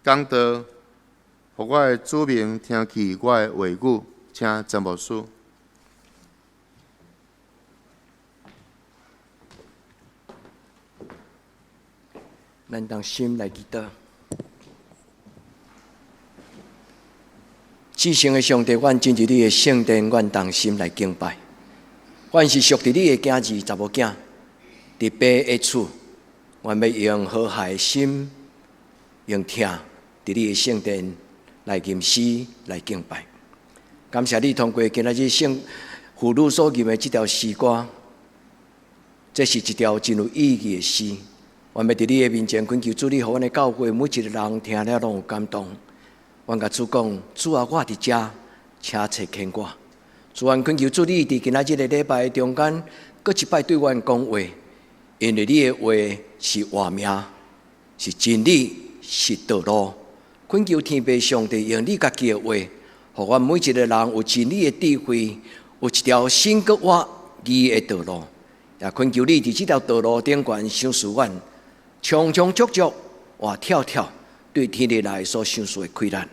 讲道，互我的子民听去我的话语，请真牧师。咱当心来祈祷。至圣的上帝，阮进入你的圣殿，阮当心来敬拜。阮是属伫你的囝儿查某囝，伫爸的厝，阮要用和谐的心，用听伫你的圣殿来吟诗来敬拜。感谢你通过今仔日圣妇女所吟的这条诗歌，这是一条真有意义的诗。阮要伫你的面前恳求主，你互阮的教会每一个人听了拢有感动。阮甲主讲，主啊，我伫遮，请找牵我。主，阮恳求主，你伫今仔日的礼拜中间，搁一摆对阮讲话，因为你的话是活命，是真理，是道路。恳求天父上帝用你家己的话，互阮每一个人有真理的智慧，有一条新搁活义的道路。也恳求你伫这条道路顶悬赏赐阮，充充足足，活跳跳，对天地来所赏赐的亏难。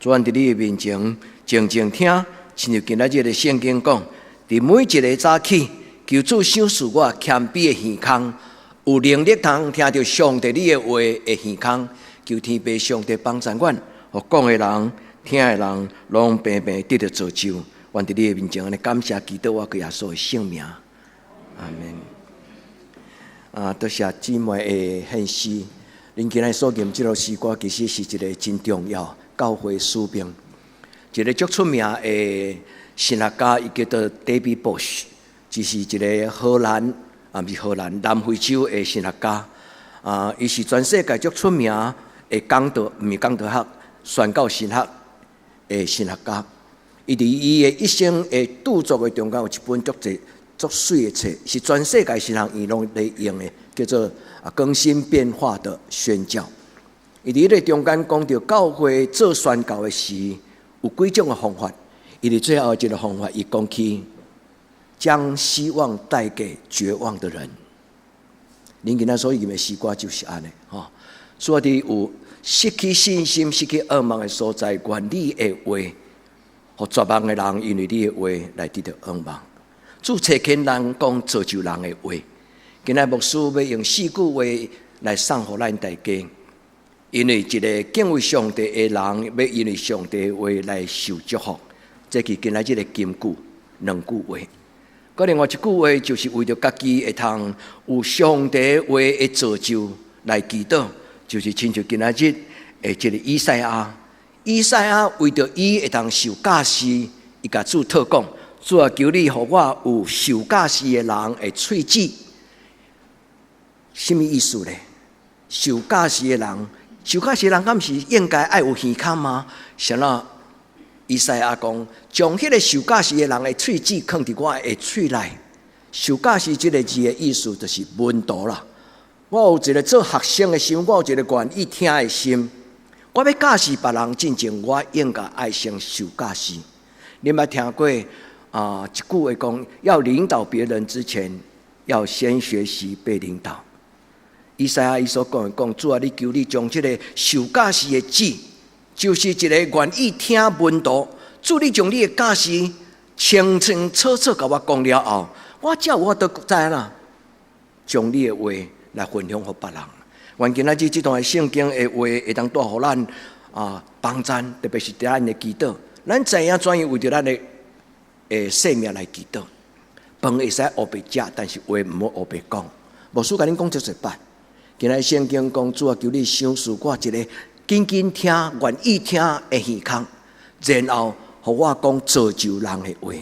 主，阮伫你的面前静静听，亲像今仔日的圣经讲，伫每一个早起，求主赏赐我谦卑的耳孔，有能力通听到上帝你的话的耳孔。求天父上帝帮助阮，互讲的人、听的人，拢平平得到造就。阮伫你的面前，安尼感谢祈祷我耶稣的圣名，阿门。多谢姊妹的献诗。恁今日所吟这条诗歌，其实是一个真重要教会使命。一个足出名的神学家，伊叫做 David Bosch， 就是一个荷兰，不是荷兰，南非洲的神学家。伊是全世界足出名的讲道，毋是讲道学，宣教神学的神学家。伊伫伊的一生的著作的中间，有一本足水的册，是全世界神学院拢在用的，叫做更新变化的宣教。伊伫咧中间讲到教会做宣教的时，有几种的方法。伊伫最后一个方法，伊讲起将希望带给绝望的人。恁今仔所吟的诗歌就是安尼，所以有失去信心、失去噩梦的所在，愿你的话，互绝望的人因为你的话来得到盼望。主找见人讲造就人的话，今仔牧师要用4句话来送互咱大家，因为一个敬畏上帝的人，要因为上帝的话来受祝福。这是今仔日的金句2句话。搁另外一句话就是为着家己会通有上帝的话的造就来祈祷，就是亲像今仔日的这个以赛亚为着伊会通受教示，伊甲主祷讲。主啊，求你互我有受教示的人的喙齿，什么意思呢？受教示的人，敢是应该爱有耳孔吗？像那以赛亚讲，将迄个受教示的人的喙齿放伫我的喙内。受教示这个字的意思就是文读啦。我有一个做学生的心，我有一个愿意听的心。我要教示别人进前，我应该爱先受教示。你捌听过？一句话讲，要领导别人之前，要先学习被领导。以赛亚伊所讲，主啊，你求你将这个受教示的旨，就是一个愿意听文读。主，你将你的教示清清楚楚甲我讲了后，我才有法度知啦，将你的话来分享给别人。愿今仔日这段圣经的话会当带予咱帮助，特别是对咱的祈祷。咱知影怎样为着咱的生命来祈祷，饭会使黑白食，但是话唔好黑白讲。牧师甲恁讲一摆，今日圣经讲，主啊，求你赏赐我一个紧紧听、愿意听的耳孔，然后互我讲造就人的话。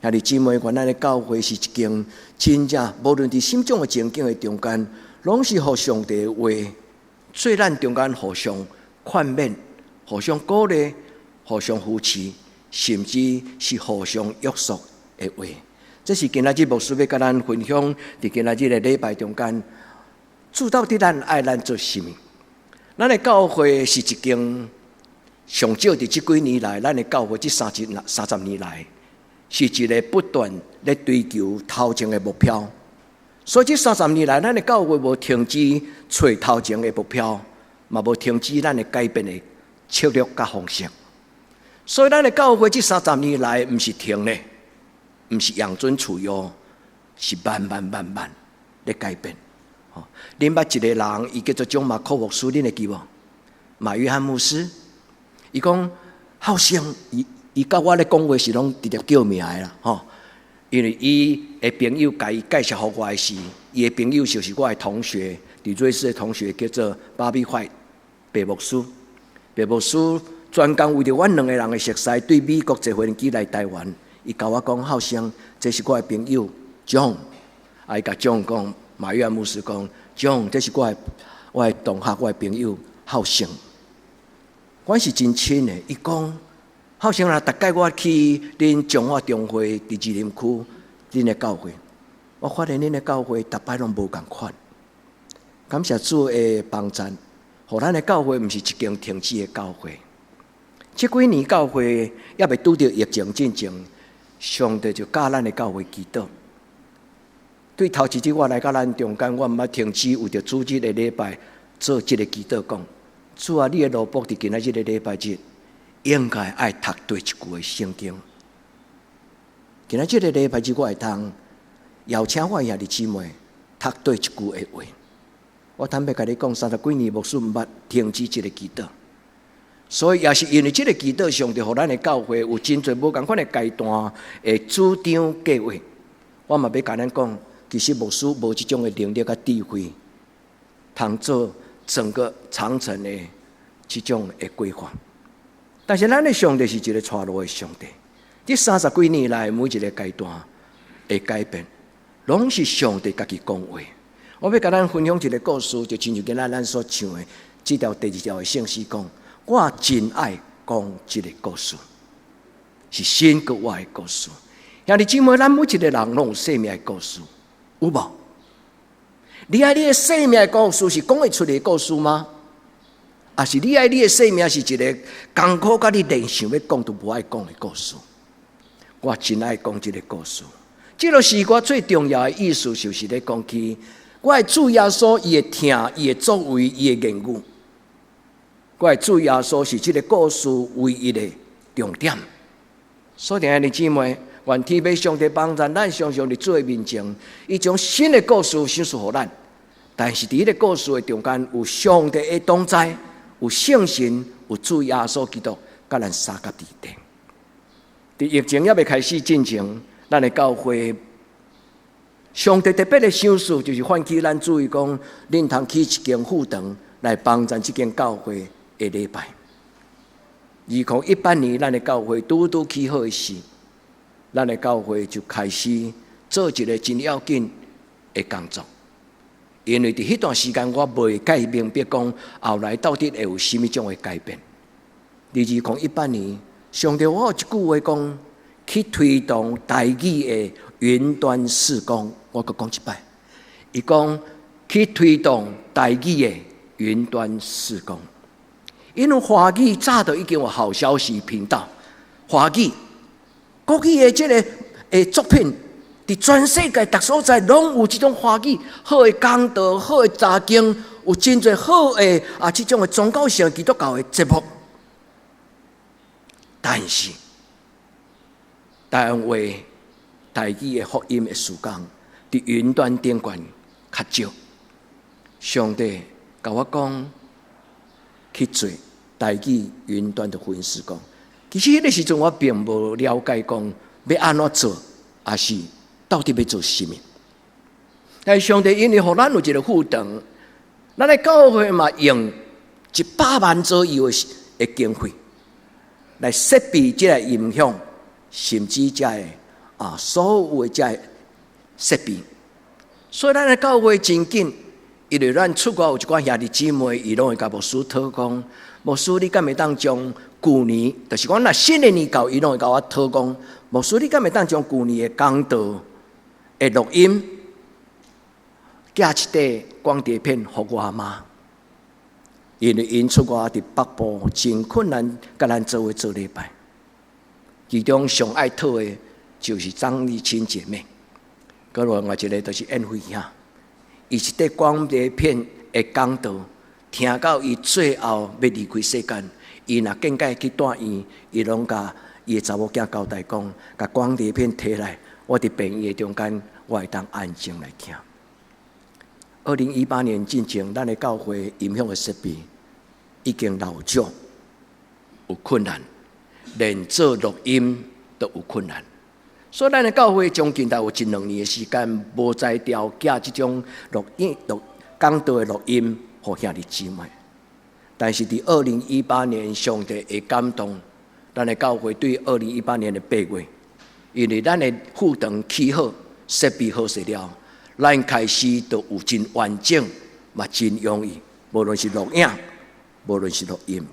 兄弟姊妹，原来的教会是一间真正，无论伫心中的情境的中间，拢是互上帝的话，做咱中间互相劝勉、互相鼓励、互相扶持。甚至是互相约束的话，这是今仔日牧师要甲咱分享。伫今仔日的礼拜中间，主到底咱爱咱做甚么？咱的教会是一间上少伫这几年来，咱的教会这30年来，是一个不断咧追求头前的目标。所以这30年来，咱的教会无停止找头前的目标，嘛无停止咱的改变的策略甲方式。所以咱的教会这30年来，毋是停咧，毋是养尊处优，是慢慢咧改变。恁捌一个人，伊叫做钟马可牧师，恁会记无？马约翰牧师，伊讲好像伊甲我咧讲话是拢直接叫名的啦，因为伊的朋友甲伊介绍互我的是，伊的朋友就是我的同学，伫瑞士的同学叫做巴比怀白牧师。白牧师专工为着阮两个人的熟悉，对美国坐飞机来台湾，伊甲我讲好像这是我的朋友 John， 伊甲 John 讲，马约翰牧师讲 John， 这是我的同学，我的朋友好像，阮是真亲的。伊讲好像啦，逐摆我去恁中华中会伫士林区恁的教会，我发现恁的教会逐摆拢无共款。感谢主的帮助，互咱的教会毋是一间停止的教会。这几年教会也未拄着疫情进前，上帝就教咱的教会祈祷。对头一日我来到咱中间，我毋捌停止为着主日的礼拜做这个祈祷，讲主啊，你的奴仆伫今仔日的礼拜日应该爱读对一句的圣经。今仔日的礼拜日，我会通邀请我兄弟姊妹读对一句的话。我坦白甲你讲，30几年牧师毋捌停止这个祈祷。所以也是因为这个祈祷，上帝互咱的教会有真侪无同款的阶段的主张计划。我嘛要甲咱讲，其实牧师无这种的能力甲智慧，通做整个长程的这种的规划。但是咱的上帝是一个带路的上帝。这30几年来每一个阶段的改变，拢是上帝家己讲话。我要甲咱分享一个故事，就亲像今仔咱所唱的这条第2条的圣诗讲。我真爱讲这个故事，是神给我的故事。兄弟姊妹，咱每一个人拢有生命的故事，有无？你爱你的生命的故事是讲得出来的故事吗？还是你爱你的生命是一个艰苦甲你连想要讲都无爱讲的故事？我真爱讲这个故事。这个是我最重要的意思，就是咧讲起我的主耶稣伊的听、伊的作为、伊的言语。我的主耶稣是这个故事唯一的重点。所以，兄弟姊妹，愿天父上帝帮助咱，常常伫主的面前，伊将新的故事显示予咱。但是，伫这个故事的中间，有上帝的同在，有圣神，有主耶稣基督，甲咱三甲伫地。伫疫情还未开始进前，咱的教会，上帝特别的赏赐，就是唤起咱注意讲，恁通起一间副堂来帮助这间教会。的礼拜，2018年，咱的教会拄起好的时，咱的教会就开始做一个真要紧的工作。因为伫迄段时间，我未解明白讲后来到底会有甚么种的改变。2018年，上帝我有一句话讲，去推动台语的云端事工。我阁讲一摆，伊讲去推动台语的云端事工。因为华语早就已经有好消息频道，华语、国语的这个作品，伫全世界各所在拢有这种华语好的讲道、好的查经，有真侪好的这种的宗教性基督教的节目。但是，台湾话、台语的福音的时间，伫云端顶端较少。上帝甲我讲去做。台语云端的福音事工，其实迄个时阵我并无了解讲要安怎做，还是到底要做什么。但上帝因为互咱有一个副堂，咱的教会嘛用100万左右的经费来设备这个音响，甚至这个所有的这个设备，所以咱的教会真紧。因为咱出国有一寡兄弟姊妹，伊拢会甲牧师讨讲，牧师你敢会当将去年，就是讲若新的年到，伊拢会甲我讨讲，牧师你敢会当将去年的讲道的录音，寄一块光碟片互我妈，因为因出国伫北部真困难，甲咱做伙做礼拜，其中上爱讨的就是张丽清姐妹，另外一个就是恩惠兄。伊一块光碟片的讲道，听到伊最后要离开世间，伊若更改去住院，伊拢甲伊的查某囝交代讲，甲光碟片摕来，我伫病院中间，我会当安静来听。2018年进前，咱的教会音响的设备已经老旧，有困难，连做录音都有困难。所以咱的教会将近有1-2年的时间，无再调寄这种讲道的录音给兄弟姊妹。但是伫2018年，上帝会感动咱的教会对2018年的8月，因为咱的课堂起好，设备好势了，咱开始都有真完整，嘛真容易，无论是录影，无论是录音。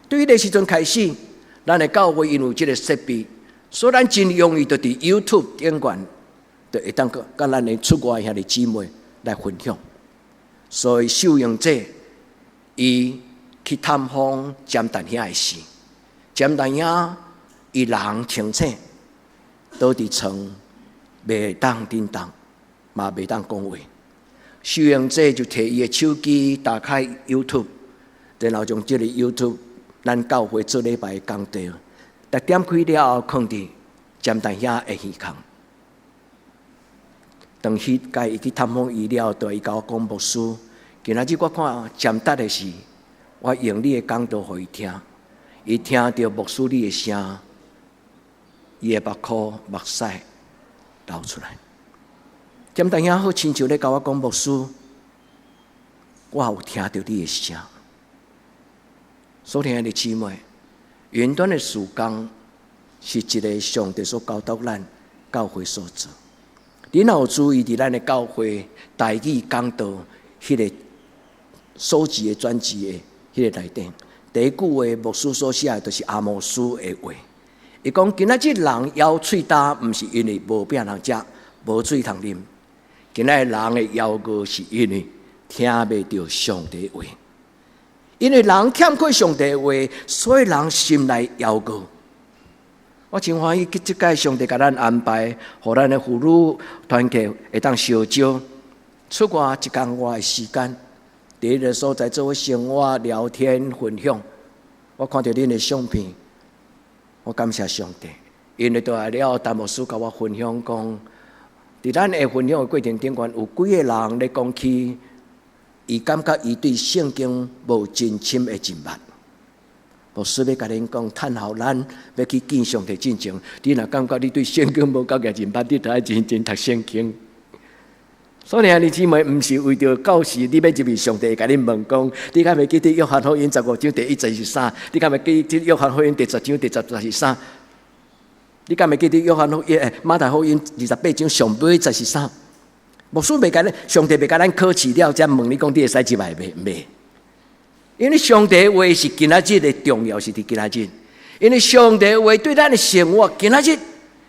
对于那时阵开始，咱的教会因为这个设备，所以咱真容易就伫 YouTube 顶悬，就会当甲咱的出外兄弟姊妹来分享。所以受用者，伊去探访詹丹兄的事，詹丹兄伊人清醒，倒伫床袂当叮当，嘛袂当讲话。受用者就摕伊的手机打开 YouTube， 然后将这个 YouTube 咱教会做礼拜的讲道，但点开了后，放伫詹丹兄的耳孔。当迄届伊去探访伊了，对伊甲我讲牧师，今仔日我看占达的是，我用你的讲道互伊听，伊听到牧师你的声，伊的目眶目屎流出来。占达兄好亲像咧甲我讲牧师，我有听到你的声。所听的姊妹，云端的事工是一个上帝所交代咱教会所做。你若有注意伫咱的教会台语讲道迄个收集的专辑的迄个内底，第一句话牧师所写的，就是阿摩斯的话。伊讲今仔日人枵喙焦，毋是因为无饼通食，无水通啉。今仔日人的枵饿，是因为听袂到上帝的话。因为人欠缺上帝的话，所以人心内枵饿。我真欢喜，即届上帝甲咱安排，互咱的妇女团契会当烧招，出外一工外的时间，伫迄个所在做伙生活、聊天、分享。我看到恁的相片，我感谢上帝，因为倒来了，陈牧师甲我分享讲，伫咱的分享的过程顶悬，有几个人咧讲起，伊感觉伊对圣经无真深的认捌。牧师要甲恁讲，趁候咱要去见上帝进前，你若感觉你对圣经无够个认捌，你就要认真读圣经。所以兄弟姊妹，毋是为着到时你要入去，上帝甲恁问讲，你敢会记得约翰福音15章第1节是啥？你敢会记得约翰福音第10章第10节是啥？你敢会记得约翰福音马太福音28章上尾节是啥？牧师袂甲咱，上帝袂甲咱考试了，才问你讲你会使入来袂？因为上帝的话是今仔日的重要，是伫今仔日。因为上帝的话对咱的生活，今仔日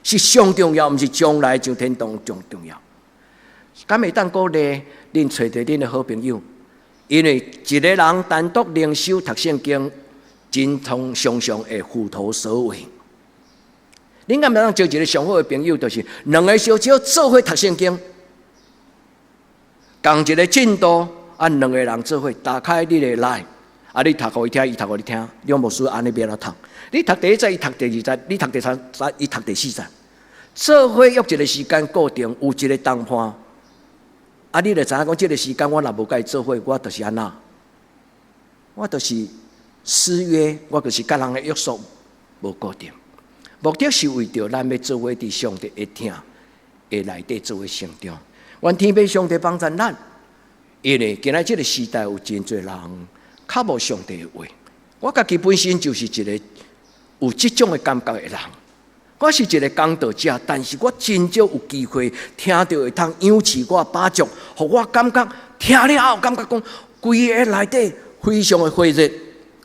是上重要，毋是将来上天堂上重要。敢会当鼓励恁找着恁的好朋友？因为一个人单独灵修读圣经，真常常会虎头蛇尾。恁敢会当招一个上好的朋友，就是两个小少做伙读圣经，同一个进度，两个人做伙打开你的来。你读互伊听，伊读互你听，两牧师安尼变来读。你读第1节，伊读第2节，你读第3节，伊读第4节。做伙约一个时间固定，有一个同伴。你就知影讲，这个时间我若无甲伊做伙，我就是安那，我就是失约，我就是甲人的约束无固定。目的是为着咱要做伙伫上帝的听的内底做伙成长。愿天父上帝帮助咱，因为今仔这个时代有真侪人较无上帝的话。我家己本身就是一个有这种的感觉的人。我是一个讲道者，但是我真少有机会听到会通养起我把足，互我感觉听了后感觉讲，规个内底非常的火热。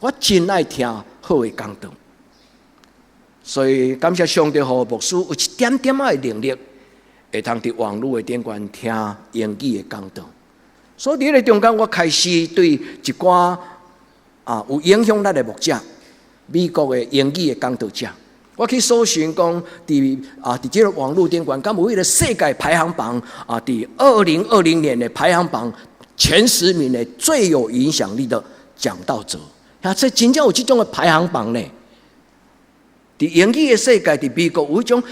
我真爱听好的讲道，所以感谢上帝，互牧师有一点点的能力，会通伫网络的顶悬听英语的讲道。所以伫个中间，我开始对一寡有影响咱的牧者，美国的英语的讲道者。我去搜寻讲，伫这个网络顶悬，敢有迄个世界排行榜伫2020年的排行榜前10名的最有影响力的讲道者。这真正有这种的排行榜呢。在英语的世界，在美国有一种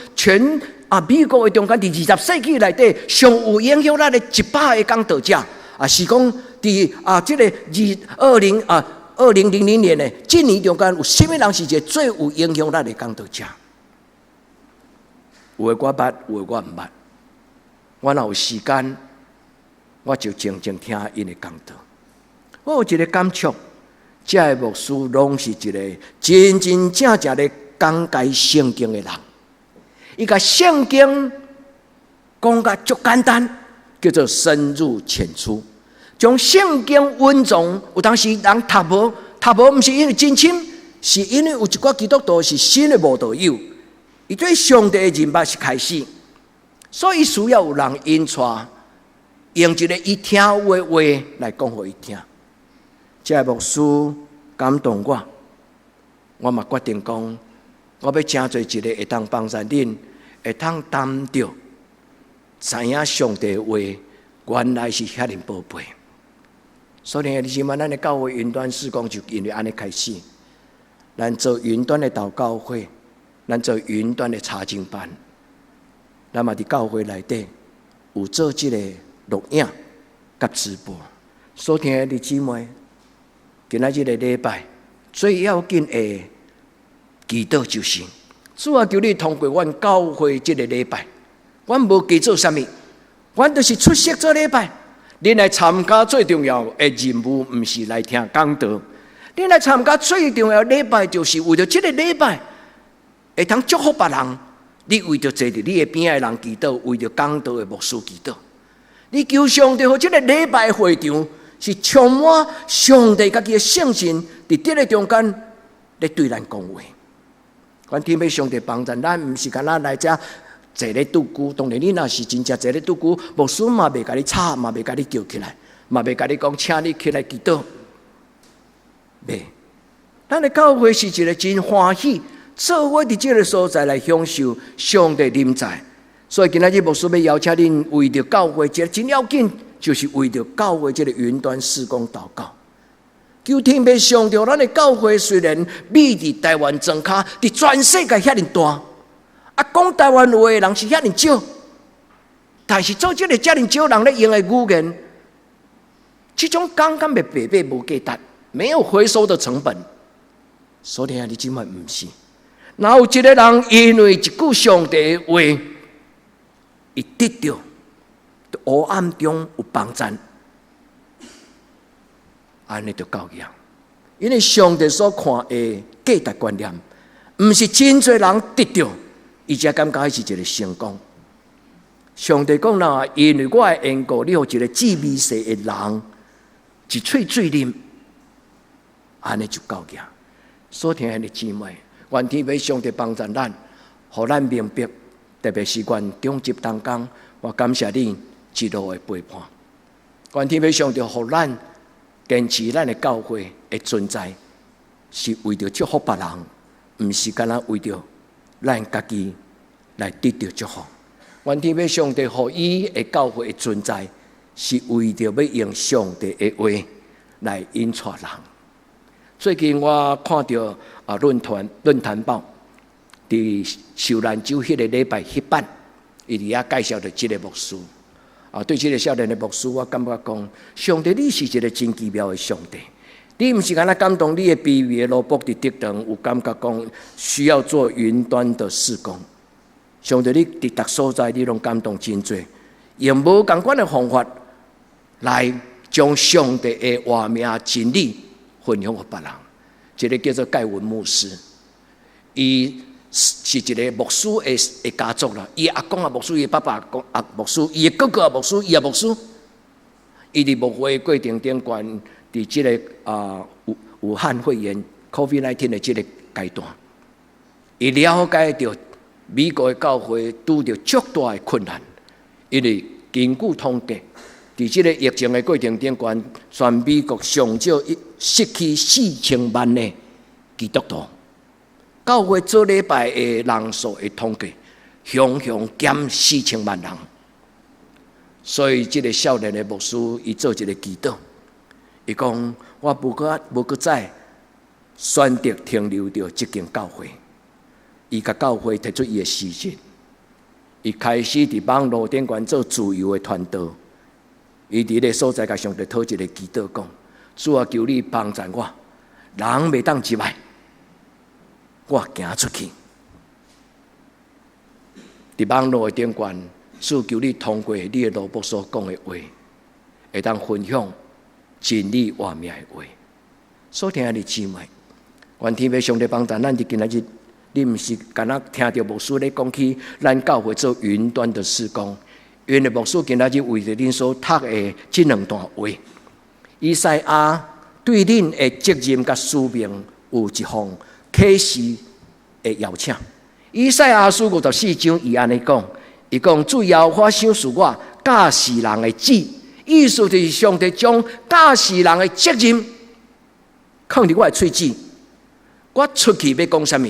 美国的中间，在20世纪内底上有影响力的100个讲道者，是讲在这个2000年的这年中间，有什么人是一个最有影响力的讲道者？有的我捌，有的我唔捌。我若有时间，我就静静听因的讲道。我有一个感触，这个牧师拢是一个真真正正的讲解圣经的人。伊甲圣经讲甲足简单，叫做深入浅出。将圣经稳重，有当时人读无，毋是因为真深，是因为有一寡基督徒是新的无道友。伊对上帝的认捌是开始，所以需要有人引出，用一个伊听话来讲互伊听。这个牧师感动我嘛决定讲，我要请做一个会当帮助恁，会当担着知影上帝的话，原来是遐尼宝贝。所以你今晚咱的教会云端事工就因为安尼开始，咱做云端的祷告会。咱做云端的查经班，咱嘛伫教会内底有做这个录影甲直播。所听的姊妹，今仔日的礼拜最要紧的祈祷就是，主啊，求你通过阮教会这个礼拜，阮无加做啥物，阮就是出席做礼拜。恁来参加最重要的任务，毋是来听讲道。恁来参加最重要的礼拜，就是为了这个礼拜。会通祝福别人，你为着坐伫你的边的人祈祷，为着讲道的牧师祈祷。你求上帝，互这个礼拜的会场是充满上帝家己的圣神，伫这个中间咧对咱讲话。阮天父上帝帮助咱，毋是干那来遮坐咧拄久。当然，你若是真正坐咧拄久，牧师嘛袂甲你吵，嘛袂甲你叫起来，嘛袂甲你讲，请你起来祈祷。袂，咱的教会是一个真欢喜。做伙伫这个所在来享受上帝临在，所以今仔日牧师要邀请恁为着教会，这真要紧，就是为着教会这个云端事工祷告。求天父上帝，咱的教会虽然美伫台湾庄卡，伫全世界遐尼大，讲台湾话的人是遐尼少，但是做这个遮尼少人咧用的语言，这种刚刚的白白无价值，没有回收的成本。所以你今晚毋是。然后一个人因为一句上帝的话，伊得到黑暗中有帮助，安尼就够样。因为上帝所看的价值观念，毋是真侪人得到，伊才感觉是一个成功。上帝讲啦，因为我的缘故，你有一个智美世的人，一喙水啉，安尼就够样。所听的姊妹。愿天父上帝帮助咱，互咱明白，特别是愿中集当中，我感谢恁一路的陪伴。愿天父上帝互咱坚持咱的教会的存在，是为着祝福别人，毋是干那为着咱家己来得到祝福。愿天父上帝互伊的教会的存在，是为着要用上帝的话来引带人。最近我看到论坛报伫秀兰州迄个礼拜迄版，伊伫遐介绍着即个牧师。对即个少年的牧师，我感觉讲，上帝你是一个真奇妙的上帝。你毋是干那感动你的卑微的萝卜伫地堂，有感觉讲需要做云端的事工。上帝你伫逐所在，你拢感动真多，用无共款的方法来将上帝的话命真理分享给别人。一个叫做盖文牧师，伊是一个牧师的家族啦。伊阿公也牧师，伊爸爸也牧师，伊的哥哥也牧师，伊也牧师。伊伫牧会过程顶悬，伫即个武汉肺炎 COVID-19 的即个阶段，伊了解到美国的教会拄着足大的困难，因为根据统计，伫即个疫情的过程顶悬，全美国上少失去4000万的基督徒。教会做礼拜的人数的统计，雄雄减4000万人。所以这个少年的牧师，伊做一个祈祷，伊讲：我无搁再选择停留着这间教会。伊甲教会提出伊的辞职，伊开始伫网络顶悬做自由的传道。伊伫个所在甲上帝讨一个祈祷，讲：主啊，求你帮助我，人袂当入来，我行出去。伫网络的顶悬，主求你通过你的罗卜所讲的话，会当分享真理活命的话。所听的姊妹，愿天父上帝帮助咱伫今仔日。你毋是敢若听到牧师咧讲起咱教会做云端的事工，因为牧师今仔日为着恁所读的这两段话，以赛亚对恁的责任甲使命有一封启示的邀请。以赛亚书54章伊安尼讲，伊讲主要我想是我教世人的旨，意思就是上帝将教世人的责任放伫我的喙齿，我出去要讲啥物？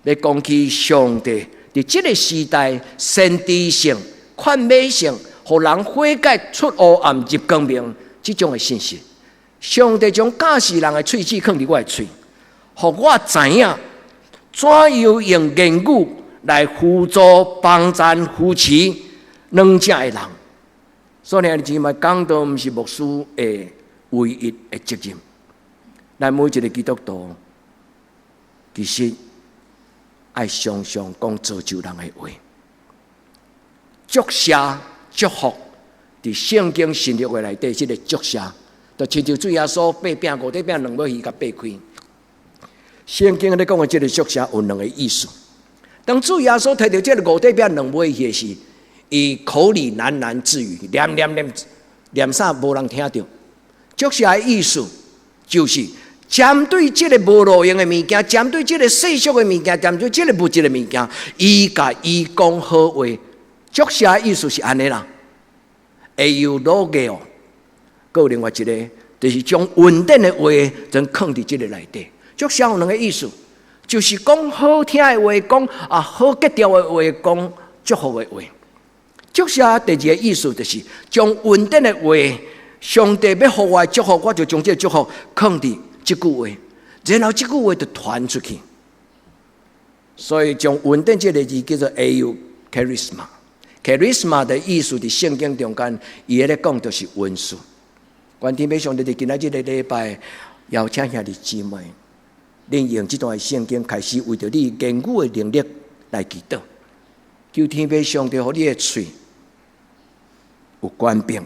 要讲起上帝伫这个时代先知性、劝勉性，互人悔改出黑暗入光明这种的信息。上帝将教世人的喙齿放伫我的喙，互我知影怎样用言语来辅助帮助扶持软弱的人。所以，姊妹，讲道毋是牧师的唯一的责任。咱每一个基督徒，其实爱常常讲造就人的话，祝谢祝福，伫圣经神律话内底，即个祝谢，就亲像主耶稣8饼5块饼2尾鱼甲掰开。圣经咧讲的即个祝谢有两个意思。当主耶稣摕到即个5块饼2尾鱼时，伊口里喃喃自语，念啥无人听到。祝谢的意思就是。针对这个无路用的物件，针对这个世俗的物件，针对这个物质的物件，伊甲伊讲好话。祝谢的意思是安尼啦，会有落个哦。有另外一个，就是将稳定的话，将放伫这个内底。祝谢有两个意思，就是讲好听的话，讲好格调的话，讲祝福的话。祝谢第二个意思就是将稳定的话，上帝要互我的祝福，我就将这个祝福放伫。这句话，然后这句话就传出去，所以将稳定这个字叫做 charisma。charisma 的意思在圣经中间，伊咧讲就是文书。愿天父上帝伫今仔日的礼拜，邀请兄弟姊妹，恁用这段圣经开始为着你言语的能力来祈祷，求天父上帝，互你的嘴有权柄，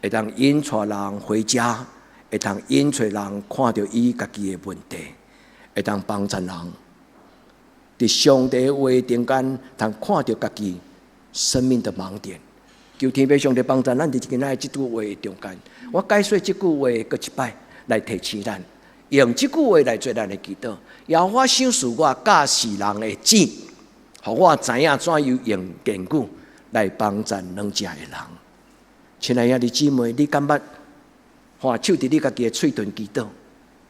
会当引带人回家。会当引出人看到伊家己的问题，会当帮助人伫上帝的话中间，通看到家己生命的盲点。求天父上帝帮助咱伫今仔这句话中间，我解说这句话搁一摆来提醒咱，用这句话来做咱的祈祷。要我想是我教世人的旨，互我知影怎样用言语来帮助软弱的人。亲爱的姊妹，你感觉？换手伫你家己的喙唇祈祷，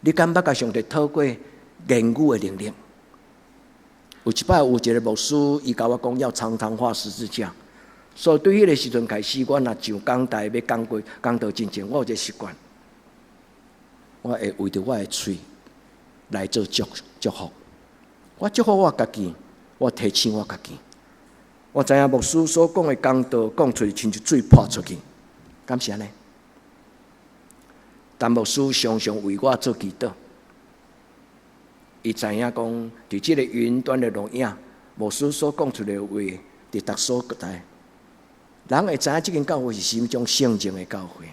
你敢捌甲上帝透过言语的能力？有一摆有一个牧师，伊甲我讲要常常画十字架，所以对迄个时阵开始，我若上讲台要讲道之前，我有一个习惯，我会为着我的喙来做祝福。我祝福我家己，我提醒我家己。我知影牧师所讲的讲道讲出去，亲像水泼出去，感谢呢。但牧师常常为我做祈祷，伊知影讲，伫即个云端的录影，牧师所讲出来的话，伫逐所各代，人会知影即间教会是心中圣洁的教会。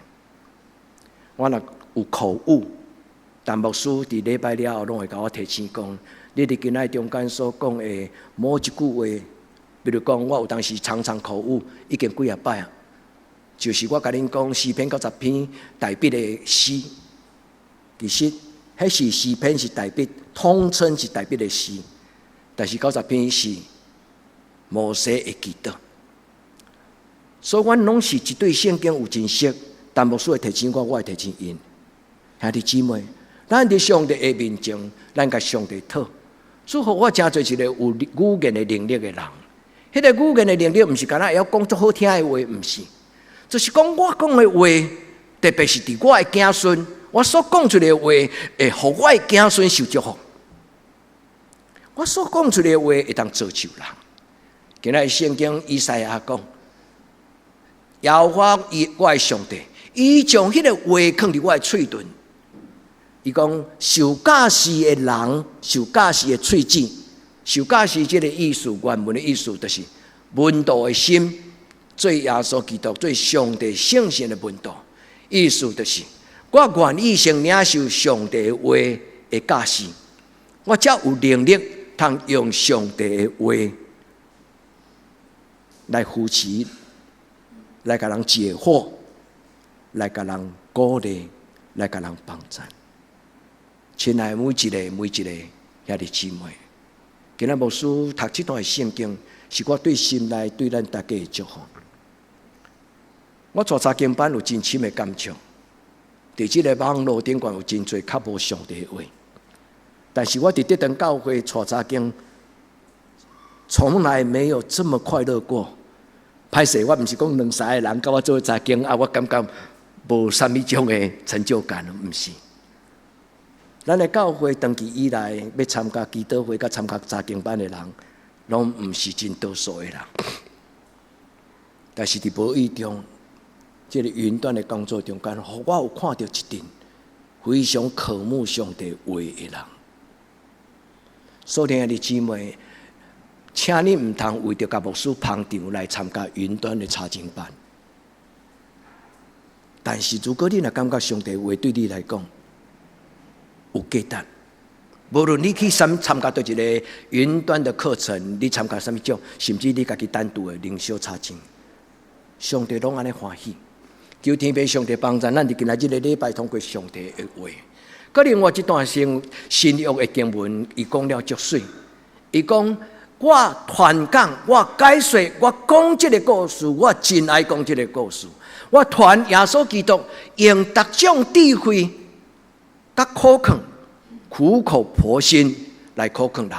我若有口误，但牧师伫礼拜了后，拢会甲我提醒讲，你伫今仔中间所讲的某一句话，比如讲，我有当时常常口误，已经几啊摆啊。就是我甲恁讲诗篇90篇大笔的诗，其实迄是诗篇是大笔，统称是大笔的诗，但是90篇是摩西的祈祷。所以，阮拢是一对圣经有认识，但牧师会提醒我，我会提醒因。兄弟姊妹，咱伫上帝的面前，咱甲上帝讨，祝福我真做一个有语言的能力的人。迄个语言的能力，毋是干那会晓讲足好听的话，毋是，就是讲我讲的话，特别是伫我的子孙，我所讲出来的话，会互我的子孙受祝福。我所讲出来的话，会当造就人。今仔圣经以赛亚讲，耶和华我的上帝，伊将迄个话放伫我的喙脣。伊讲受教示的人，受教示的喙齿，受教示这个意思，原文的意思就是门徒的心，做耶稣基督，做上帝圣贤的门徒。意思就是，我愿意先领受上帝的话的教示，我才有能力通用上帝的话来扶持，来给人解惑，来给人鼓励，来给人帮助。亲爱每一个兄弟姊妹，今仔牧师读这段圣经，是我对心内对咱大家的祝福。我做查经班有真深的感触，伫这个网络顶端有真侪较无上帝的话，但是我伫这堂教会做查经，从来没有这么快乐过。歹势，我毋是讲两三个人甲我做查经啊，我感觉无啥物种的成就感，毋是。咱的教会长期以来要参加祈祷会、甲参加查经班的人，拢毋是真多数的人。但是伫无意中，这个云端的工作中间，我有看到一阵非常渴慕上帝话的人。所以，兄弟姊妹，请你毋通为着甲牧师捧场来参加云端的查经班。但是，如果你若感觉上帝话对你来讲，有价值，无论你去参加到一个云端的课程，你参加什么种，甚至你家己单独的灵修查经，上帝拢安尼欢喜。求天父上帝帮助咱伫今仔日个礼拜通过上帝的话。个另外一段新约的经文，伊讲了足水。伊讲我传讲，我解说，我讲这个故事，我真爱讲这个故事。我传耶稣基督用各种智慧。甲苦劝、苦口婆心来苦劝人，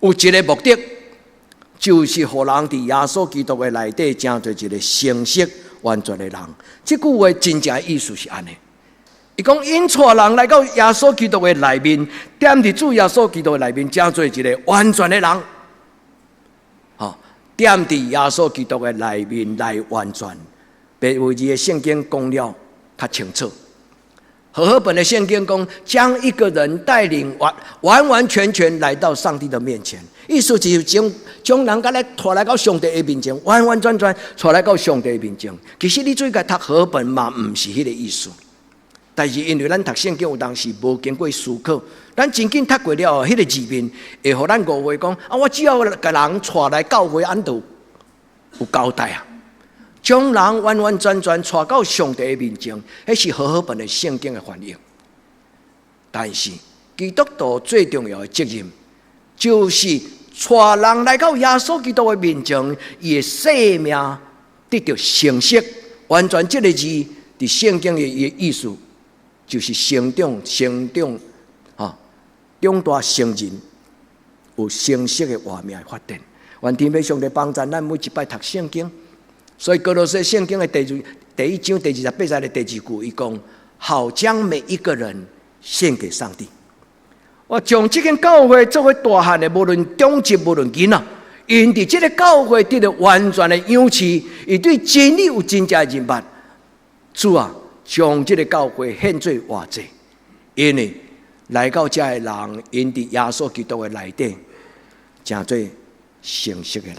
有一个目的，就是互人伫耶稣基督的内底，成做一个诚实完全的人。这句话真正的意思是安尼。伊讲引带人来到耶稣基督的内面，踮伫主耶稣基督的内面，成做一个完全的人。踮伫耶稣基督的内面来完全，别为字的圣经讲了较清楚。和合本的圣经讲，将一个人带领完完全全来到上帝的面前，意思就是将人家来带来到上帝的面前，完完全全带来到上帝的面前。其实你最该读和合本嘛，唔是迄个意思。但是因为咱读圣经有当时无经过思考，咱真紧读过了，迄个字面会互咱误会讲啊，我只要甲人带来教会，安都有交代啊。将人完完全全带到上帝的面前，迄是和合本的圣经的翻译。但是基督徒最重要的责任，就是带人来到耶稣基督的面前，伊的生命得到成熟。完全这个字伫圣经的意思，就是成长、长大成人，有成熟的画面发展。愿天父上帝帮助咱每一摆读圣经。所以哥罗西圣经的第一章第28节的第2句，伊讲：好将每一个人献给上帝。我将这间教会作为大汉的，无论中级，无论囡仔，因伫这个教会得到完全的养持，伊对真理有真正的认识。主啊，将这个教会献做活祭，因为来到这的人，因伫耶稣基督的内底，成做成熟的人。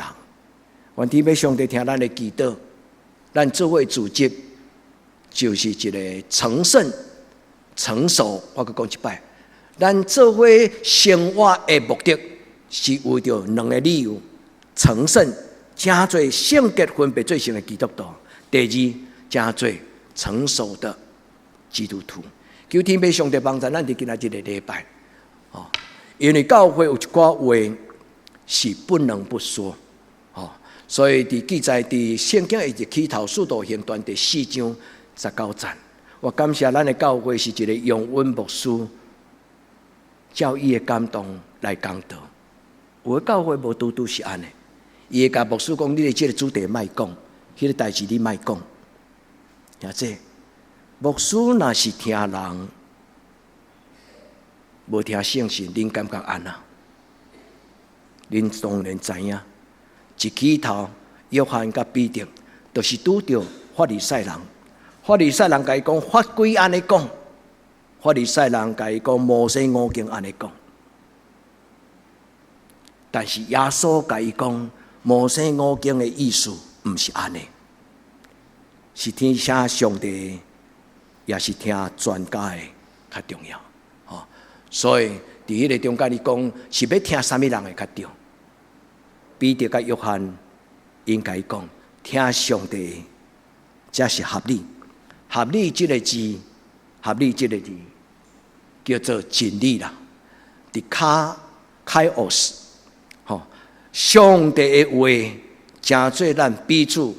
愿天父上帝听咱的祈祷，咱做伙组织，就是一个成圣、成熟。我阁讲一摆，咱做伙生活的目的，是为着两个理由：成圣，真做圣洁分别最圣的基督徒；第二，真做成熟的基督徒。求天父上帝帮助咱伫今仔日的礼拜，因为教会有一寡话是不能不说。所以记载伫圣经的起头使徒行传第4章19节，我感谢咱的教会是一个永温牧师教义的感动来讲道。有的教会无拄是安尼，伊会甲牧师讲：“你的这个主题莫讲，迄个代志你莫讲。”听这，牧师若是听人，无听圣神，恁感觉安那？恁当然知影，一起头约翰甲彼得，就是拄着法利赛人。法利赛人甲伊讲，法规安尼讲；法利赛人甲伊讲，摩西五经安尼讲。但是耶稣甲伊讲，摩西五经的意思毋是安尼，是听啥上帝，也是听专家的较重要。所以伫迄个中间，你讲是要听啥物人的较对？彼得甲约翰应该讲，听上帝才是合理。合理这个字，合理这个字叫做真理啦。伫开奥斯，上帝的话，真做咱彼此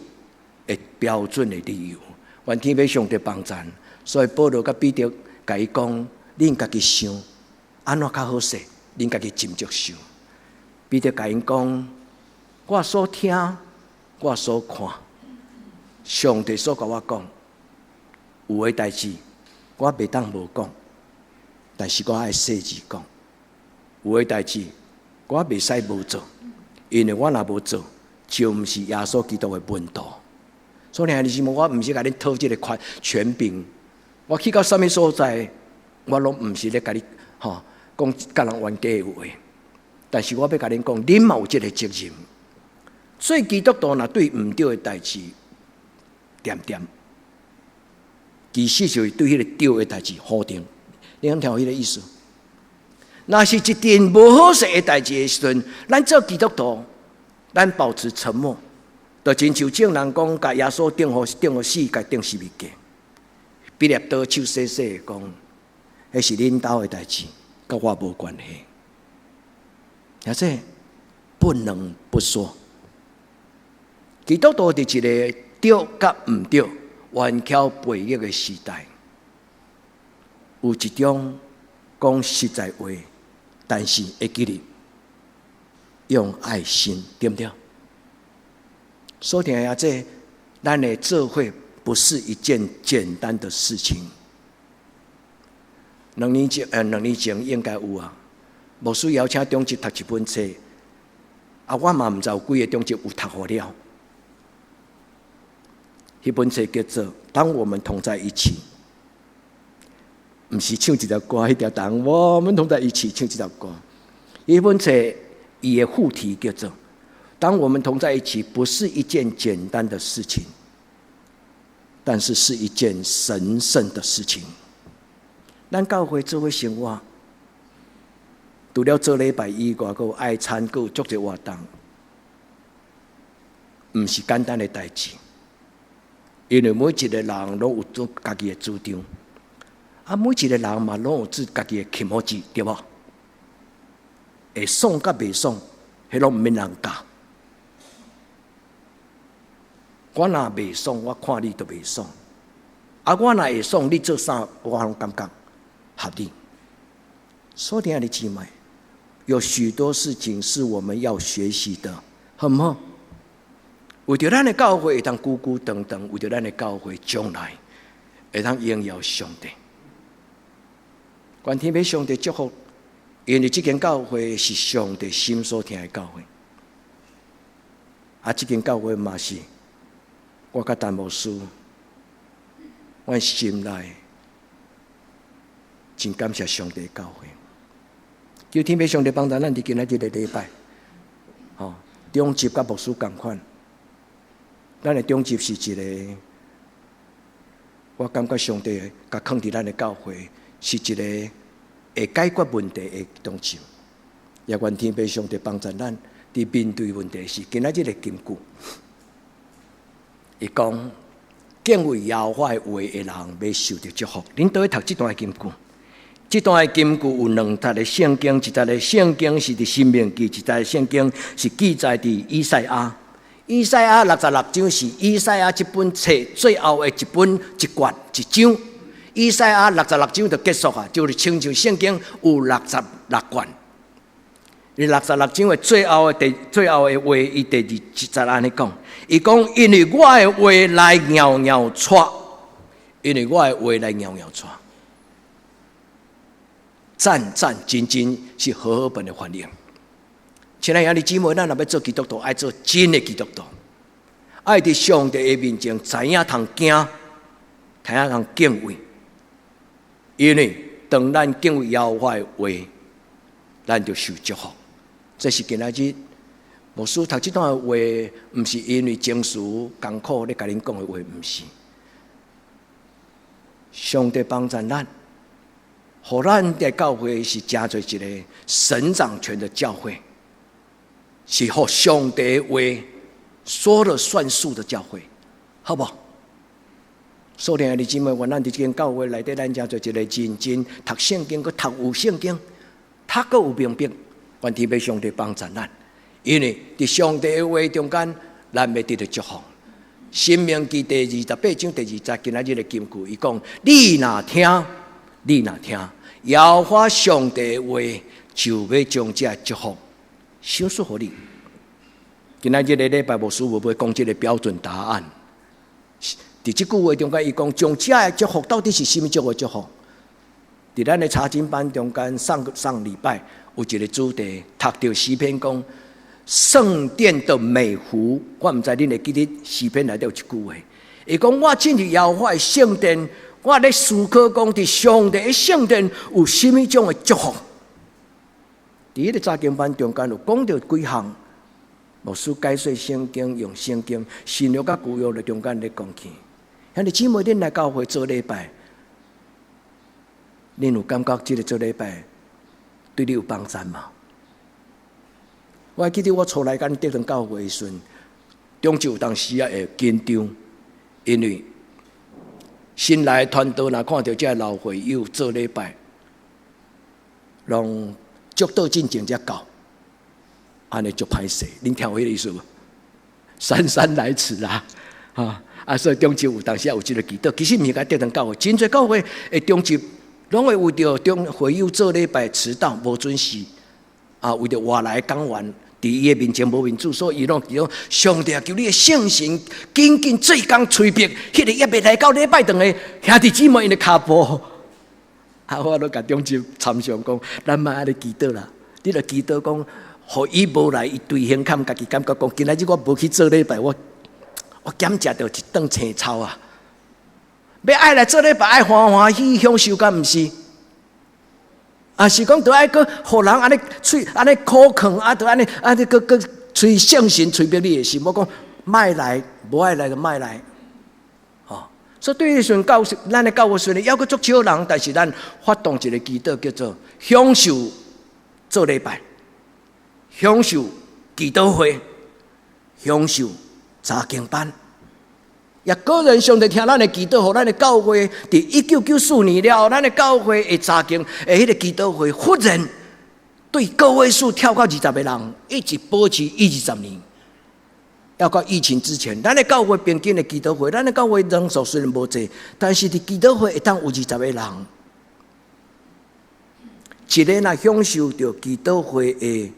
的标准的理由。愿天父上帝帮助，所以保罗甲彼得甲伊讲，恁家己想，安怎较好势？恁家己斟酌想。彼得甲因讲，我所听，我所看，上帝所甲我讲。有诶代志，我袂当无讲，但是我爱细致讲。有诶代志，我袂使无做，因为我若无做，就毋是耶稣基督诶门徒。所以兄弟姊妹，我毋是甲恁讨即个权柄，我去到啥物所在，我拢毋是咧甲你讲甲人冤家诶话，但是我要甲恁讲，恁嘛有即个责任。所以基督徒若对毋对诶代志，点点。其实就是对迄个对的代志否定，你通听迄个意思？若是一件无好势的代志的时阵，咱做基督徒，咱保持沉默，就亲像证人讲，甲耶稣钉互死，甲钉十字架。彼得倒手洗洗讲，迄是恁兜的代志，甲我无关系。而且不能不说，基督徒伫一个对甲毋对。弯巧背逆的时代，有一种讲实在话，但是会记得用爱心，对不对？所以啊，这咱的做会不是一件简单的事情。两年前应该有啊，牧师邀请中职读一本册，我嘛毋知有几个中职有读好了。迄本册叫做《当我们同在一起》，毋是唱一条歌，迄条当我们同在一起唱一条歌。迄本册伊的副题叫做《当我们同在一起》，不是一件简单的事情，但是是一件神圣的事情。咱教会做伙生活，除了做礼拜以外，还有爱餐，还有足侪活动，毋是简单的代志。因为每一个人拢有做家己的主张，每一个人嘛拢有自家己的期望值，对无？会爽甲袂爽，迄拢毋免人教。我若袂爽，我看你都袂爽；我若会爽，你做啥，我拢感觉合理。所以，兄弟姊妹，有许多事情是我们要学习的，好唔好？为着咱的教会会当久久长长，为着咱的教会将来会当荣耀上帝。愿天父上帝祝福，因为这间教会是上帝心所听的教会。这间教会嘛是我甲陈牧师，我心内真感谢上帝的教会。求天父上帝帮助咱伫今仔日的礼拜，中集甲牧师同款。咱的中集是一个，我感觉上帝甲放伫咱的教会是一个会解决问题的中集。也愿天父上帝帮助咱伫面对问题时，今仔日的金句，伊讲敬畏耶和华的话的人要受到祝福。恁倒去读这段的金句，这段的金句有两节的圣经，一节的圣经是伫申命记，一节的圣经是记载伫以赛亚。以赛亚66章是以赛亚这本册最后的一本一卷一章。以赛亚66章就结束啊，就是亲像圣经有66卷。66章的最后的话，伊第2节安尼讲，伊讲因为我的话来袅袅带，因为我的话来袅袅带，战战兢兢是和本的反应。亲爱的姊妹，咱若要做基督徒，爱做真的基督徒，爱伫上帝的面前，知影通惊，知影通敬畏，因为当咱敬畏耶和华的话，咱就受祝福。这是今仔日牧师读这段的话，不是因为情绪艰苦咧甲恁讲的话，不是。上帝帮助咱，互咱的教会是真做一个神掌权的教会。是互上帝话说了算数的教会，好不好？所以弟兄们，愿咱伫这间教会内底，咱才做一个认真读圣经，佮读有圣经，读佮有明白，愿天父上帝帮助咱。因为伫上帝的话中间，咱要得到祝福。申命记第28章第2节，今仔日的金句，伊讲：你若听，耶和华上帝的话，就要将这祝福小说互你。今仔日的礼拜牧师会不会讲这个标准答案？伫这句话中间，伊讲将这的祝福到底是什么种的祝福？伫咱的查经班中间，上礼拜有一个主题，读到诗篇讲圣殿的美湖。我唔知恁会记得诗篇内底有一句话，伊讲我进入耶和华的圣殿，我咧思考讲伫上帝的圣殿有什么种的祝福。伫迄个查经班中间有讲到几项，牧师解说圣经，用圣经新约甲旧约的中间咧讲起。兄弟姊妹，恁来教会做礼拜，恁有感觉这个做礼拜对你有帮助吗？我还记得我初来间得上教会时，中间有当时会紧张，因为新来的团队若看到这老会友做礼拜，让足到进前才到，安尼足歹势。恁听有迄个意思无？姗姗来迟啦，所以中间有当时有一个祈祷，其实毋是甲得上教会，真侪教会会中间拢会为着中会友做礼拜迟到无准时，为着外来讲员伫伊的面前无面子，所以伊拢上帝求你的圣神紧紧做工催逼，迄个也未来到礼拜堂的兄弟姊妹因的骹步。我都甲中间参详讲，咱莫安尼祈祷啦，你著祈祷讲，互伊无来，伊对胸坎家己感觉讲，今仔日我无去做礼拜，我减食到一顿青草啊！要爱来做礼拜，爱欢欢喜享受，敢毋是？是讲，着爱个互人安尼喙安尼苦劝，着安尼个催圣神催逼你的心，我讲莫来，无爱来就莫来。所以对于咱的教会虽然还阁足少人，但是咱发动一个祈祷，叫做享受做礼拜，享受祈祷会，享受查经班。也个人上帝听咱的祈祷，互咱的教会伫1994年了后，咱的教会的查经的迄个祈祷会，忽然对个位数跳到20个人，一直保持20年。要到疫情之前，咱的教会平均的祈祷会，咱的教会人数虽然无济，但是伫祈祷会会当有20个人。一个若享受着祈祷会的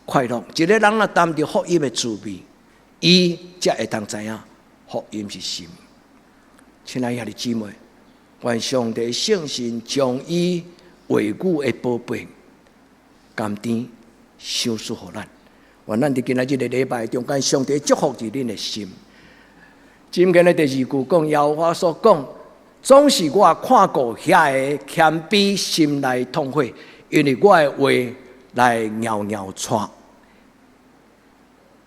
快乐，一个人若担着福音的滋味，伊才会当知影福音是什么。亲爱的姊妹，愿上帝圣神将伊话语的宝贝甘甜赏赐予咱。愿咱伫今仔日的礼拜中间，上帝祝福伫恁的心。今天的第2句讲，耶和华所讲，总是我看过遐个谦卑心内痛悔，因为我的话来袅袅带。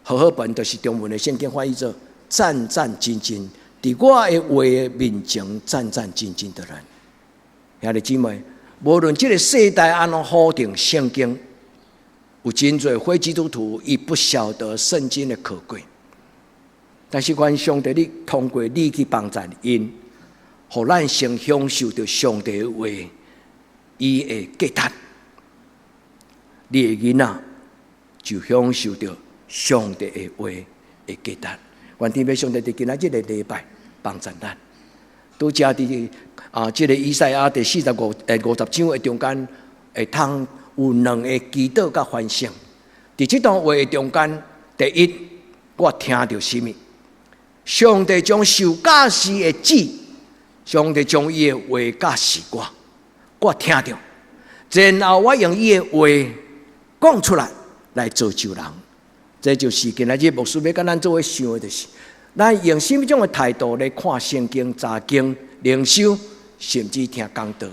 好本就是中文的圣经翻译做战战兢兢，伫我的话面前战战兢兢的人。兄弟姊妹，无论这个世代安怎否定圣经，有真侪非基督徒伊不晓得圣经的可贵，但是愿上帝你通过你去帮助因，互咱先享受着上帝的话，伊的价值。你的囡仔就享受着上帝的话的价值。愿天父上帝伫今仔日的礼拜帮助咱。拄则伫这个以赛亚第50章的中间，会通有2个祈祷甲反省。伫这段话中间，第一，我听到什么？上帝将受教士的旨，上帝将伊的话教示我听到，然后我用伊的话讲出来造就人。这就是今仔日牧师要甲咱做伙想的，就是咱用什么种的态度来看圣经、查经、灵修，甚至听讲道。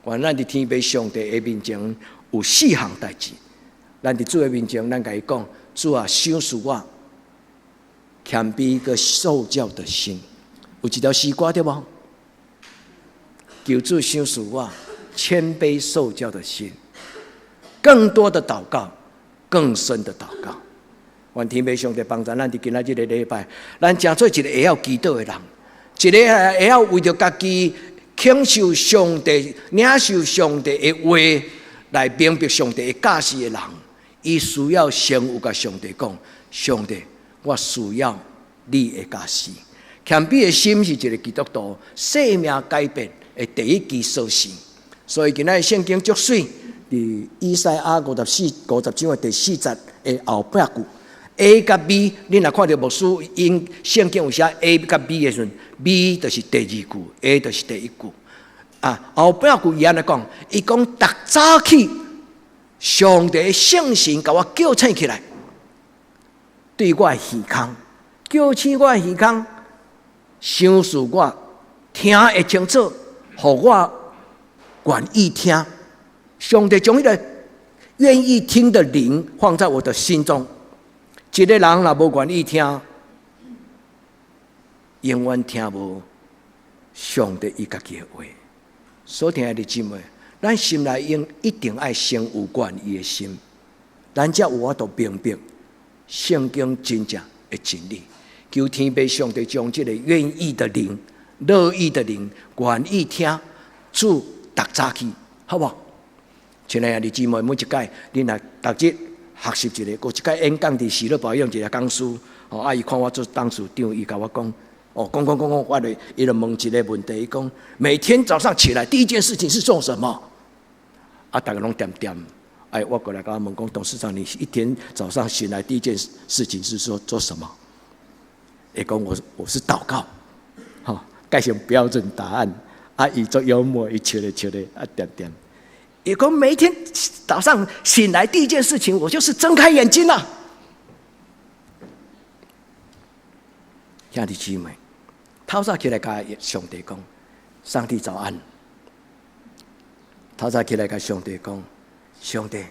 原咱伫天父上帝的面前有4项代志，咱伫主的面前，咱甲伊讲：主啊，赏赐我谦卑个受教的心。有一条诗歌对无？求主赏赐我谦卑受教的心，更多的祷告，更深的祷告。愿天父上帝帮助咱伫今仔日的礼拜，咱诚做一个会晓祈祷的人，一个会晓为着家己享受上帝、领受上帝的话来明白上帝的教示的人。伊需要先有甲上帝讲：上帝，我需要你的教示。谦卑的心是一个基督徒生命改变的第一基础线。所以今仔圣经足水，伫以赛亚50章的第4节的后半句。A 甲 B， 你若看到牧师因圣经有写 A 甲 B 的时阵 ，B 就是第2句 ，A 就是第1句。后半句伊安尼讲，伊讲逐早起，上帝的圣神甲我叫醒起来，对我的耳孔，叫醒我的耳孔，赏赐我听会清楚，互我愿意听。上帝将迄个愿意听的灵放在我的心中。一个人若无愿意听，永远听无上帝伊家己的话。所听的姊妹，咱心内一定爱先有愿意的心，咱才有法度明白圣经真正的真理。求天父上帝将这个愿意的灵、乐意的灵、愿意听，主逐早起，好不好？亲爱的姊妹，每一届你若逐日学习一个，有一届演讲伫喜乐保养一个讲师，伊看我做董事长，伊甲我讲，讲，我就伊就问一个问题，伊讲每天早上起来第一件事情是做什么？大家拢点点，我过来甲他问讲，董事长，你一天早上醒来第一件事情是做什么？伊讲我是祷告，盖上标准答案，伊做幽默，伊笑咧点点。也讲每一天早上醒来第一件事情，我就是睁开眼睛了。兄弟姊妹，透早起来甲上帝讲：上帝早安。透早起来甲上帝讲：上帝，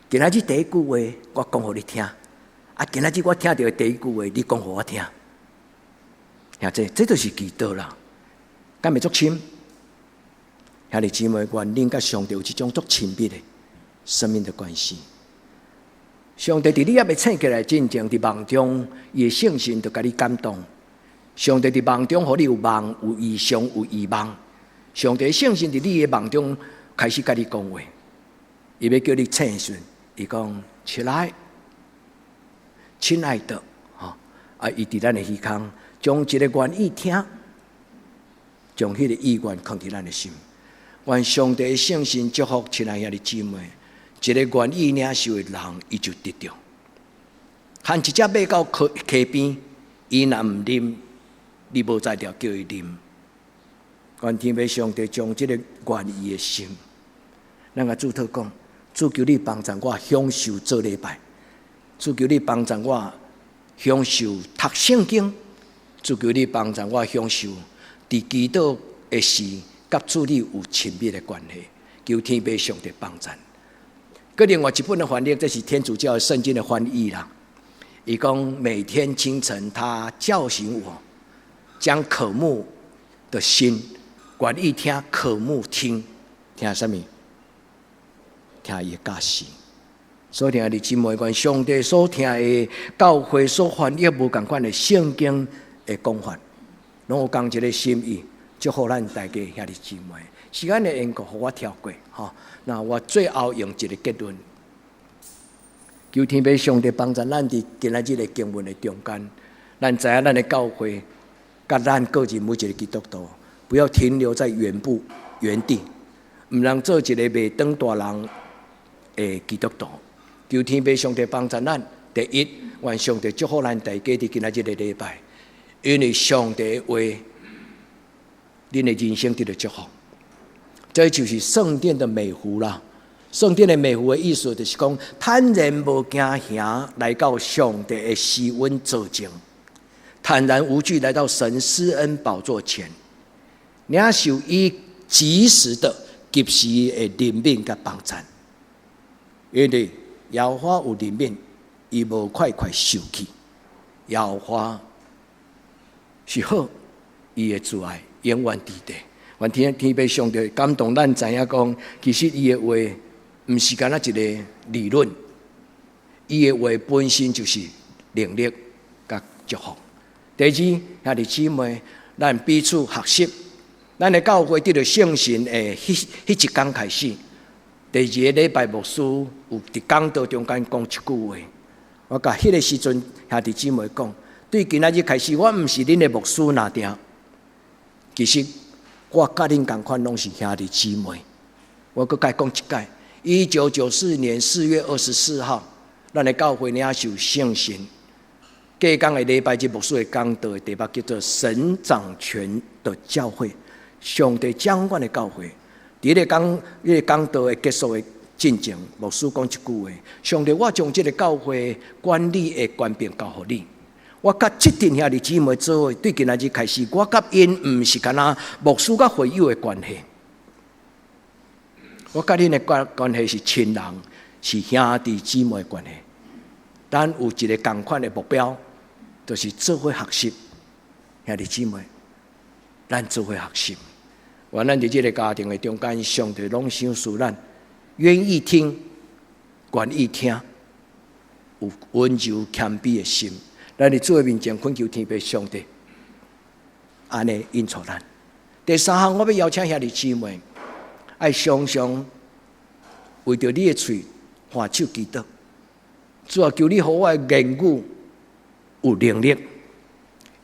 今仔日第一句话我讲互你听，今仔日我听到的第一句话你讲互我听。兄弟，这就是祈祷啦，敢袂足深？兄弟姊妹，愿恁甲上帝有一种足亲密的生命的关系。上帝伫你还未醒起来之前，伫梦中，伊的圣神就甲你感动。上帝伫梦中，互你有梦，有异象，有异梦。上帝的圣神伫你的梦中开始甲你讲话，伊要叫你醒的时阵，伊讲：起来，亲爱的，伊伫咱的耳孔，将一个愿意听，将迄个意愿放伫咱的心。愿上帝的圣神祝福亲爱的姊妹，一个愿意领受的人，伊就得着。牵一只马到溪边，伊若唔啉，你无才调叫伊啉。愿天父上帝将这个愿意的心，咱甲主祷讲，主求你帮助我享受做礼拜，主求你帮助我享受读圣经，主求你帮助我享受伫祈祷的时。甲主你有亲密的关系，求天父上帝帮助。佮另外一本的翻译，这是天主教圣经的翻译啦。伊讲每天清晨，他叫醒我，将渴慕的心，愿意听，渴慕听什么？听伊的教示。所听的姊妹，愿上帝所听的教会所翻译无共款的圣经的讲法，拢有共一个心意。祝福咱大家兄弟姊妹，时间的缘故，互我跳过那我最后用一个结论：求天父上帝帮助咱伫今仔日的经文的中间，咱知影咱的教会，甲咱个人每一个基督徒，不要停留在原地，唔通做一个袂当大人的基督徒，求天父上帝帮助咱。第一，愿上帝祝福咱大家伫今仔日的礼拜，因为上帝的话，恁的人生得到祝福。这就是圣殿的美福啦。圣殿的美福的意思就是讲，坦然无惊吓来到上帝的施恩座前，坦然无惧来到神施恩宝座前，领受伊及时的、及时的怜悯甲帮助。因为耶和华有怜悯，伊无快快受气。耶和华是好，伊的慈爱永远伫地。愿天父上帝感动咱，知影讲，其实伊的话毋是干那一个理论，伊的话本身就是能力甲祝福。第二，兄弟姊妹，咱彼此学习，咱的教会得到圣神的迄一天开始。第二个礼拜牧师有伫讲道中间讲一句话，我甲迄个时阵兄弟姊妹讲，对今仔日开始，我毋是恁的牧师拿定，其实我甲恁同款，拢是兄弟姊妹。我搁甲讲一届，1994年4月24号，咱的教会领受圣神。隔天的礼拜日，牧师的讲道的题目叫做“神掌权的教会”，上帝掌管的教会。伫个讲道的结束的进程，牧师讲一句话：上帝，我将这个教会管理的权柄交予你。我甲这群兄弟姊妹做伙，对今仔日开始，我甲因毋是干那牧师甲会友的关系，我甲恁的关系是亲人，是兄弟姊妹的关系。咱有一个共款的目标，就是做伙学习，兄弟姊妹，咱做伙学习。愿咱伫这个家庭的中间，上帝拢赏赐咱愿意听、愿意听，有温柔谦卑的心。咱伫主的面前恳求天父上帝，安尼引导咱。第三项，我要邀请兄弟姊妹，爱常常为着你的嘴换手祈祷。主啊，求你互我的言语有能力，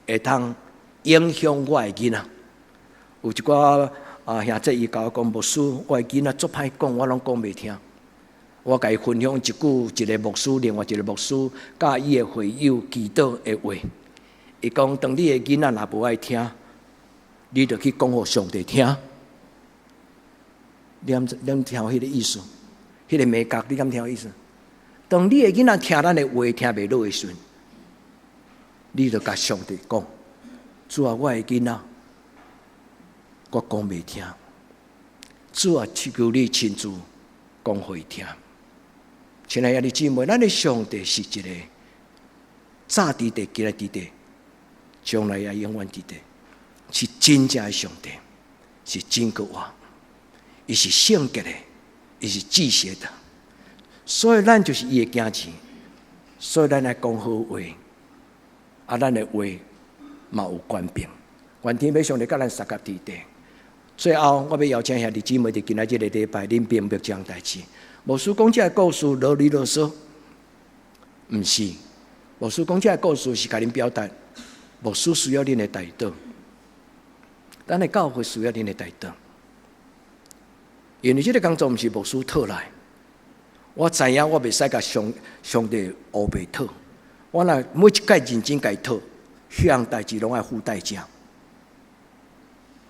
会通影响我的囡仔。有一寡兄弟伊甲我讲，牧师，我的囡仔足歹讲，我拢讲袂听。我甲伊分享一个牧师，另外一个牧师甲伊的会友祈祷的话。伊讲，当你的囡仔若无爱听，你就去讲互上帝听。你敢听迄个意思？迄个美角，你敢听意思？当你的囡仔听咱的话听袂落的时阵，你就甲上帝讲：主啊，我的囡仔，我讲袂听。主啊，求你亲自讲互伊听。亲爱的姊妹，咱的上帝是一个早伫地、今日伫地，将来也永远伫地，是真正的上帝，是真国话，伊是圣洁的，伊是至邪的。所以咱就是伊的囝子，所以咱来讲好话，咱的话嘛有权柄。愿天父上帝甲咱三甲伫地。最后，我要邀请兄弟姊妹伫今仔日的礼拜，恁明白这样代志。牧师讲这个故事啰里啰嗦，毋是。牧师讲这个故事是甲恁表达，牧师需要恁的带导，咱的教会需要恁的带导。因为这个工作毋是牧师讨来，我知影我袂使甲上帝乌白讨。我若每一届认真甲伊讨，迄样代志拢爱付代价。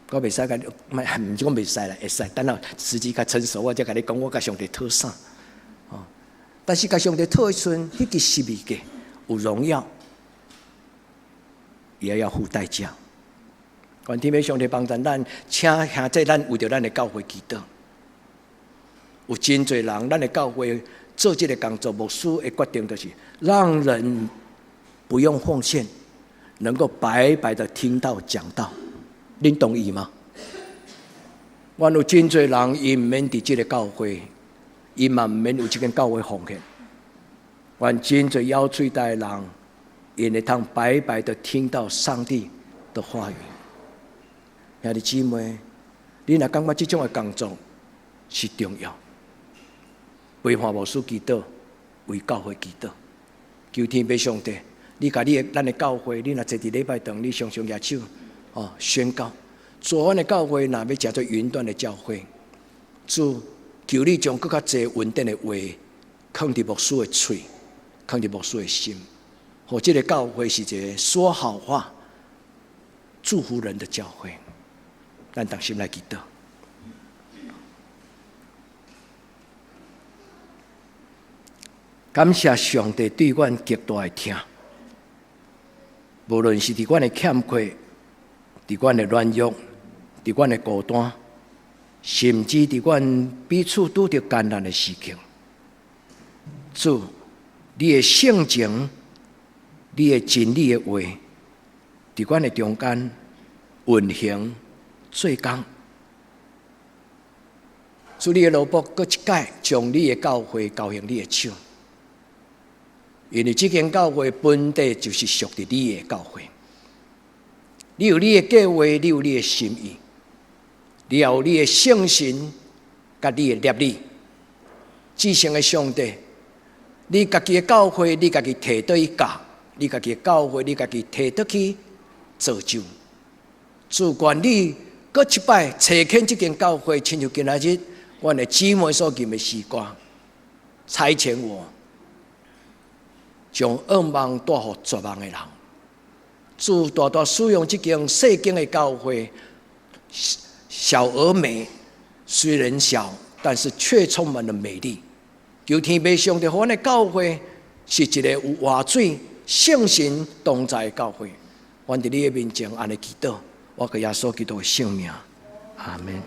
我袂使甲你，毋是讲袂使啦，会使。等到时机较成熟，我才甲你讲，我甲上帝讨啥。但是甲上帝讨的时阵，迄个是物件有荣耀，也要付代价。愿天父上帝帮助咱，请兄弟咱为着咱的教会祈祷。有真侪人，咱的教会做这个工作，牧师的决定就是让人不用奉献，能够白白的听到讲道。恁同意吗？我有真侪人，伊毋免伫即个教会，伊嘛毋免有即间教会奉献。愿真侪腰嘴带的人，因会通白白的听到上帝的话语。兄弟姊妹，你若感觉即种的工作是重要，为华牧师祈祷，为教会祈祷，求天父上帝，你甲咱的教会，你若坐伫礼拜堂，你常常举手。宣告，做阮的教会若要食做云端的教会，主求你将更较侪稳定的话放伫牧师的嘴，放伫牧师的心，互这个教会是一个说好话、祝福人的教会。咱同心来祈祷。感谢上帝对阮极大的疼，无论是伫阮的欠缺、伫阮的软弱、伫阮的孤单，甚至伫阮彼此拄着艰难的时刻，主，你的性情、你的真理的话，伫阮的中间运行做工。主，你的萝卜搁一摆，将你的教会交向你的手。因为这间教会本地就是属于你的教会，你有你的计划，你有你的心意，你也有你的圣神，甲你的律例。至圣的上帝，你家己的教会，你家己摕倒去教，你家己的教会，你家己摕倒去造就。主愿你搁一摆找见这间教会，亲像今仔日阮的姊妹所吟的诗歌，差遣我。将恶梦带予绝望的人，主大大使用这间世间的教会，小而美，虽然小，但是却充满了美丽。求天父上帝，阮的教会是一个有活水、圣神同在的教会。阮伫你的面前安尼祈祷，我给耶稣基督的圣名，阿门。